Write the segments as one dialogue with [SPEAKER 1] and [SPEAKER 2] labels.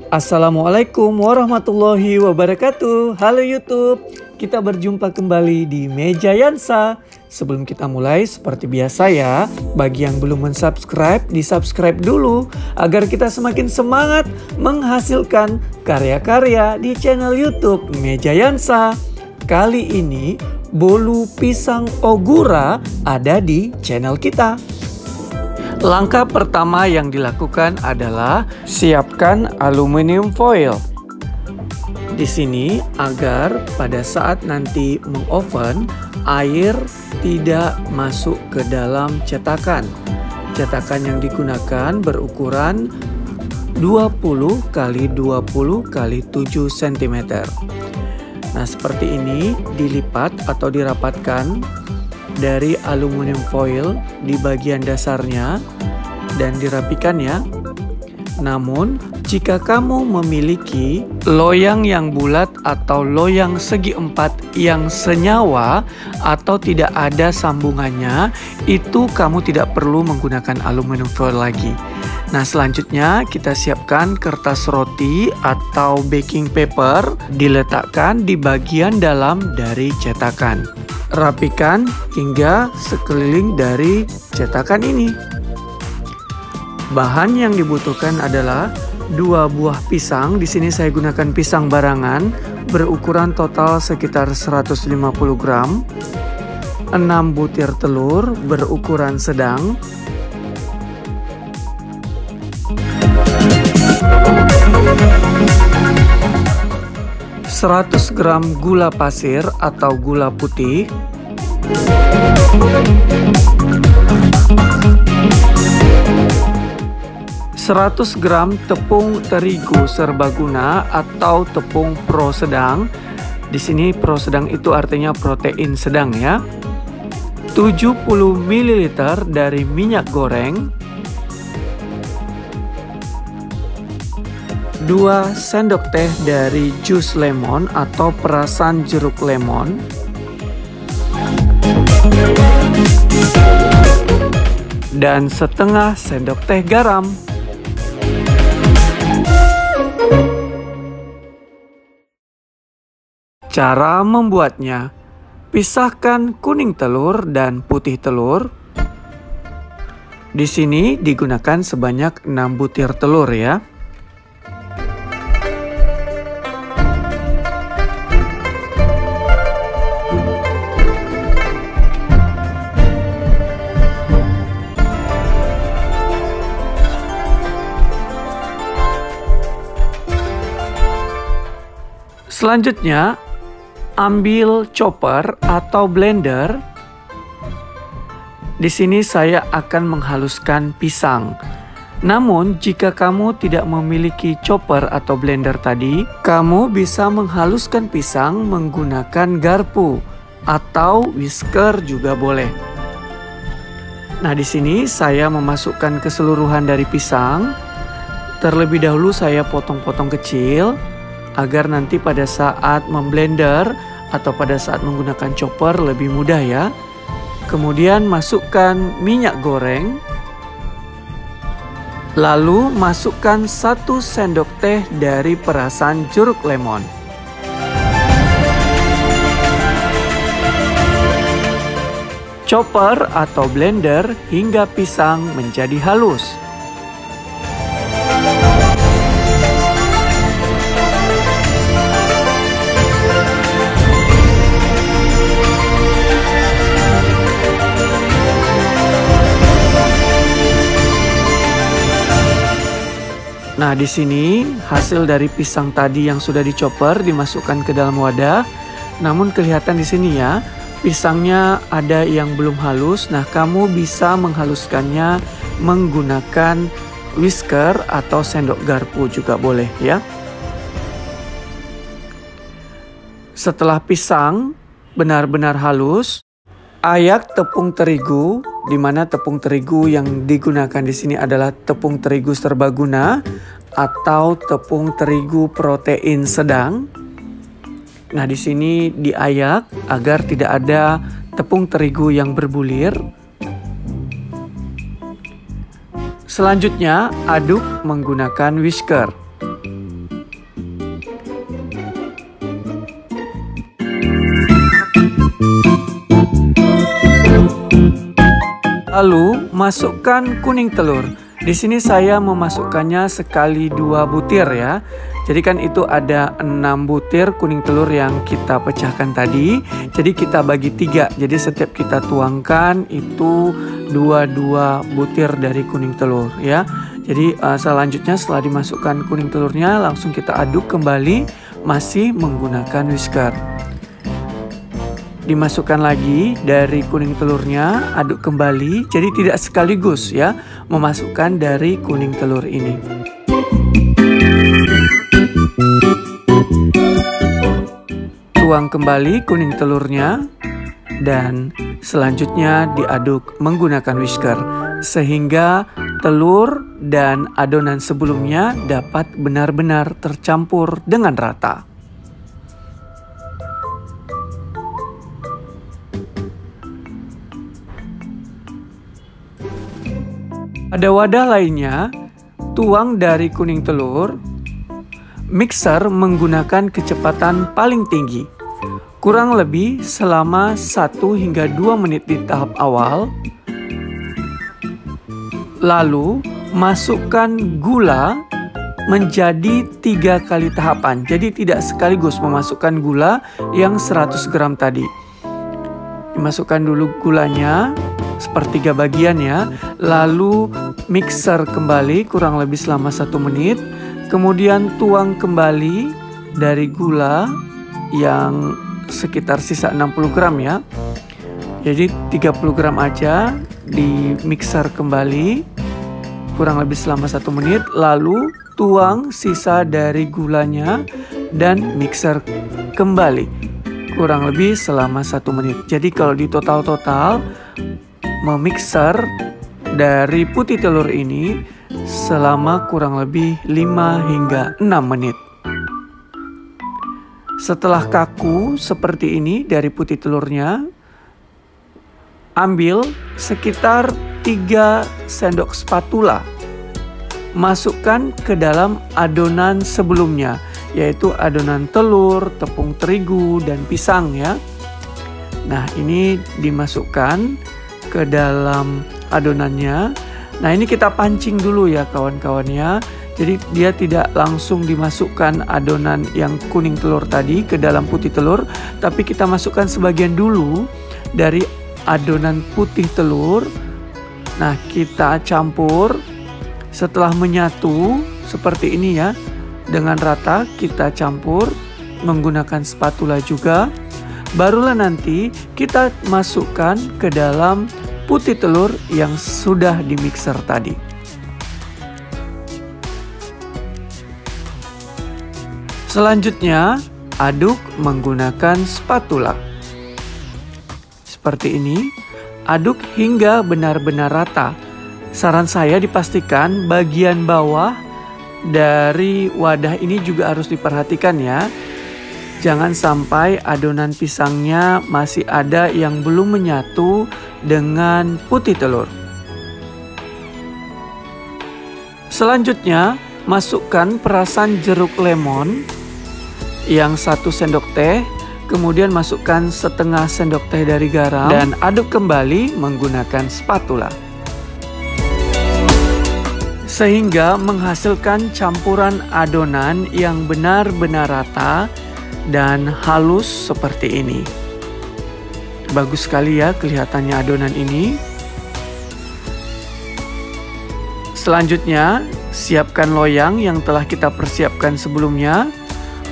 [SPEAKER 1] Assalamualaikum warahmatullahi wabarakatuh. Halo YouTube, kita berjumpa kembali di Meja Yansa. Sebelum kita mulai, seperti biasa ya, bagi yang belum mensubscribe, di-subscribe dulu agar kita semakin semangat menghasilkan karya-karya di channel YouTube Meja Yansa. Kali ini, bolu pisang ogura ada di channel kita. Langkah pertama yang dilakukan adalah siapkan aluminium foil. Di sini agar pada saat nanti mengoven, air tidak masuk ke dalam cetakan. Cetakan yang digunakan berukuran 20 x 20 x 7 cm. Nah, seperti ini dilipat atau dirapatkan dari aluminium foil di bagian dasarnya dan dirapikan ya. Namun jika kamu memiliki loyang yang bulat atau loyang segi empat yang senyawa atau tidak ada sambungannya, itu kamu tidak perlu menggunakan aluminium foil lagi. Nah, selanjutnya kita siapkan kertas roti atau baking paper, diletakkan di bagian dalam dari cetakan. Rapikan hingga sekeliling dari cetakan ini. Bahan yang dibutuhkan adalah 2 buah pisang. Di sini saya gunakan pisang barangan berukuran total sekitar 150 gram. 6 butir telur berukuran sedang. 100 gram gula pasir atau gula putih, 100 gram tepung terigu serbaguna atau tepung pro sedang. Di sini pro sedang itu artinya protein sedang ya. 70 ml dari minyak goreng, 2 sendok teh dari jus lemon atau perasan jeruk lemon, dan setengah sendok teh garam. Cara membuatnya: pisahkan kuning telur dan putih telur. Di sini digunakan sebanyak 6 butir telur ya. Selanjutnya, ambil chopper atau blender. Di sini saya akan menghaluskan pisang. Namun, jika kamu tidak memiliki chopper atau blender tadi, kamu bisa menghaluskan pisang menggunakan garpu atau whisker juga boleh. Nah, di sini saya memasukkan keseluruhan dari pisang. Terlebih dahulu saya potong-potong kecil agar nanti pada saat memblender atau pada saat menggunakan chopper lebih mudah ya. Kemudian masukkan minyak goreng. Lalu masukkan 1 sendok teh dari perasan jeruk lemon. Chopper atau blender hingga pisang menjadi halus. Nah, di sini hasil dari pisang tadi yang sudah dicopper dimasukkan ke dalam wadah. Namun kelihatan di sini ya, pisangnya ada yang belum halus. Nah, kamu bisa menghaluskannya menggunakan whisker atau sendok garpu juga boleh ya. Setelah pisang benar-benar halus, ayak tepung terigu, di mana tepung terigu yang digunakan di sini adalah tepung terigu serbaguna atau tepung terigu protein sedang. Nah, di sini diayak agar tidak ada tepung terigu yang berbulir. Selanjutnya, aduk menggunakan whisker. Lalu masukkan kuning telur. Di sini saya memasukkannya sekali 2 butir ya. Jadi kan itu ada 6 butir kuning telur yang kita pecahkan tadi. Jadi kita bagi 3. Jadi setiap kita tuangkan itu 2 butir dari kuning telur ya. Jadi selanjutnya setelah dimasukkan kuning telurnya langsung kita aduk kembali masih menggunakan whisker. Dimasukkan lagi dari kuning telurnya, aduk kembali. Jadi tidak sekaligus ya memasukkan dari kuning telur ini. Tuang kembali kuning telurnya dan selanjutnya diaduk menggunakan whisker sehingga telur dan adonan sebelumnya dapat benar-benar tercampur dengan rata. Pada wadah lainnya, tuang dari kuning telur, mixer menggunakan kecepatan paling tinggi, kurang lebih selama 1 hingga 2 menit di tahap awal. Lalu masukkan gula menjadi 3 kali tahapan, jadi tidak sekaligus memasukkan gula yang 100 gram tadi. Dimasukkan dulu gulanya sepertiga bagian ya, lalu mixer kembali kurang lebih selama 1 menit, kemudian tuang kembali dari gula yang sekitar sisa 60 gram ya, jadi 30 gram aja, di mixer kembali kurang lebih selama 1 menit, lalu tuang sisa dari gulanya dan mixer kembali kurang lebih selama 1 menit. Jadi kalau di total memixer dari putih telur ini selama kurang lebih 5 hingga 6 menit. Setelah kaku seperti ini dari putih telurnya, ambil sekitar 3 sendok spatula, masukkan ke dalam adonan sebelumnya, yaitu adonan telur, tepung terigu, dan pisang ya. Nah, ini dimasukkan ke dalam adonannya. Nah, ini kita pancing dulu ya kawan-kawan ya. Jadi dia tidak langsung dimasukkan adonan yang kuning telur tadi ke dalam putih telur, tapi kita masukkan sebagian dulu dari adonan putih telur. Nah, kita campur. Setelah menyatu seperti ini ya, dengan rata kita campur menggunakan spatula juga. Barulah nanti kita masukkan ke dalam putih telur yang sudah dimixer tadi. Selanjutnya, aduk menggunakan spatula. Seperti ini, aduk hingga benar-benar rata. Saran saya dipastikan bagian bawah dari wadah ini juga harus diperhatikan ya. Jangan sampai adonan pisangnya masih ada yang belum menyatu dengan putih telur. Selanjutnya, masukkan perasan jeruk lemon yang 1 sendok teh, kemudian masukkan setengah sendok teh dari garam dan aduk kembali menggunakan spatula. Sehingga menghasilkan campuran adonan yang benar-benar rata dan halus seperti ini. Bagus sekali ya kelihatannya adonan ini. Selanjutnya, siapkan loyang yang telah kita persiapkan sebelumnya.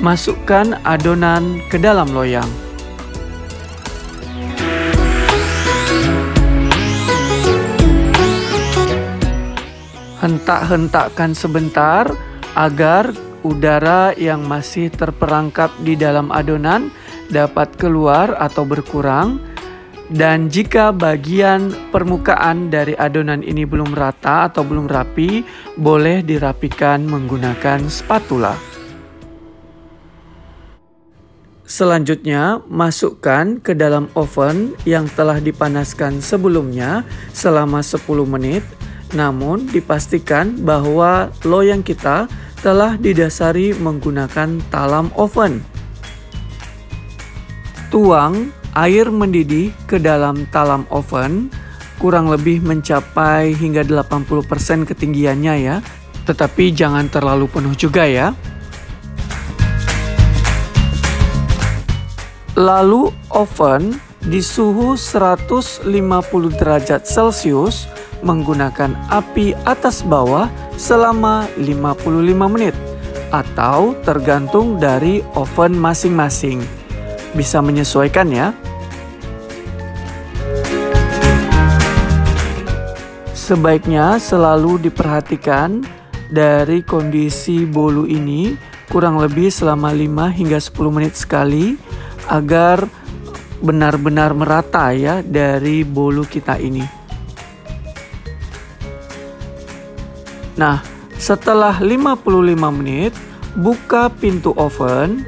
[SPEAKER 1] Masukkan adonan ke dalam loyang. Hentak-hentakkan sebentar agar udara yang masih terperangkap di dalam adonan dapat keluar atau berkurang. Dan jika bagian permukaan dari adonan ini belum rata atau belum rapi, boleh dirapikan menggunakan spatula. Selanjutnya, masukkan ke dalam oven yang telah dipanaskan sebelumnya selama 10 menit. Namun, dipastikan bahwa loyang kita telah didasari menggunakan talam oven. Tuang air mendidih ke dalam talam oven, kurang lebih mencapai hingga 80% ketinggiannya ya. Tetapi jangan terlalu penuh juga ya. Lalu oven di suhu 150 derajat Celcius menggunakan api atas bawah selama 55 menit atau tergantung dari oven masing-masing. Bisa menyesuaikan ya. Sebaiknya selalu diperhatikan dari kondisi bolu ini kurang lebih selama 5 hingga 10 menit sekali agar benar-benar merata ya dari bolu kita ini. Nah, setelah 55 menit, buka pintu oven,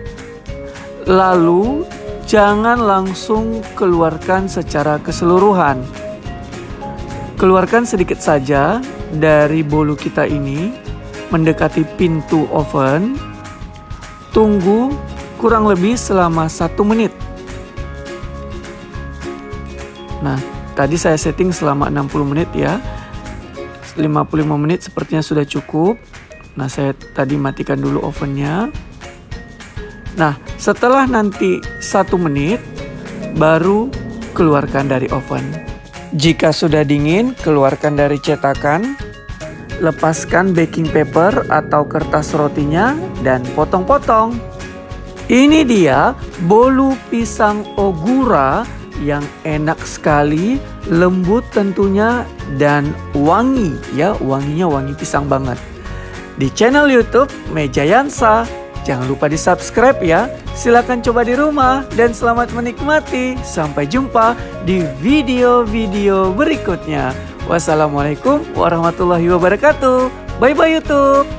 [SPEAKER 1] lalu jangan langsung keluarkan secara keseluruhan. Keluarkan sedikit saja dari bolu kita ini, mendekati pintu oven, tunggu kurang lebih selama 1 menit. Nah, tadi saya setting selama 60 menit ya. 55 menit sepertinya sudah cukup. Nah, saya tadi matikan dulu ovennya. Nah, setelah nanti 1 menit, baru keluarkan dari oven. Jika sudah dingin, keluarkan dari cetakan. Lepaskan baking paper atau kertas rotinya dan potong-potong. Ini dia bolu pisang ogura yang enak sekali, lembut tentunya, dan wangi ya, wanginya wangi pisang banget. Di channel YouTube Meja Yansa, jangan lupa di subscribe ya. Silahkan coba di rumah dan selamat menikmati. Sampai jumpa di video-video berikutnya. Wassalamualaikum warahmatullahi wabarakatuh. Bye bye YouTube.